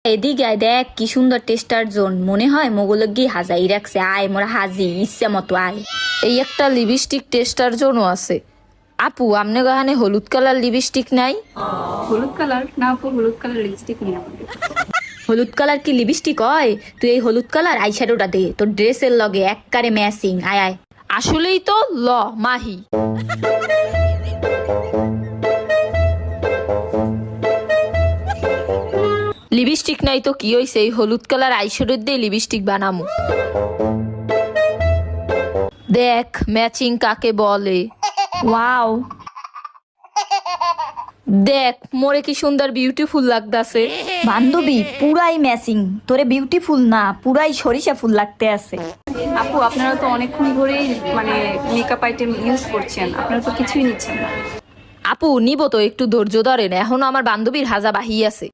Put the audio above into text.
এদিকে আয় দেখ কি সুন্দর টেস্টার জোন, মনে হয় মোগলক গিয়ে হাজাই রাখছে। আয় মোরা হাজি ইচ্ছে মতো আয়। এই একটা লিপস্টিক টেস্টার জন্য আছে। আপু আমনে গাহানে হলুদ কালার লিপস্টিক নাই? হলুদ কালার না আপু, হলুদ কালার লিপস্টিক নেই আমাদের। হলুদ কালার কি লিপস্টিক হয়? তুই এই হলুদ কালার আইশ্যাডোটা দে, তোর ড্রেসের লগে এককারে ম্যাচিং। আয় আয়। আসলেই তো ল মাহি। লিপস্টিক নাই তো কি হইছে, এই হলুদ কালার আইশ্যাডো দিয়ে লিপস্টিক বানামু। দেখ ম্যাচিং কাকে বলে। ওয়াও, দেখ মোরে কি সুন্দর বিউটিফুল লাগতাছে। বান্ধবী পুরাই ম্যাচিং, তোরে বিউটিফুল না পুরাই সরিষা ফুল লাগতে আছে। আপু আপনারা তো অনেকক্ষণ ধরেই মানে মেকআপ আইটেম ইউজ করছেন, আপনারা তো কিছুই নিচ্ছেন না। আপু নিব তো, একটু ধৈর্য ধরেন, এখনো আমার বান্ধবীর হাজা বাহি আছে।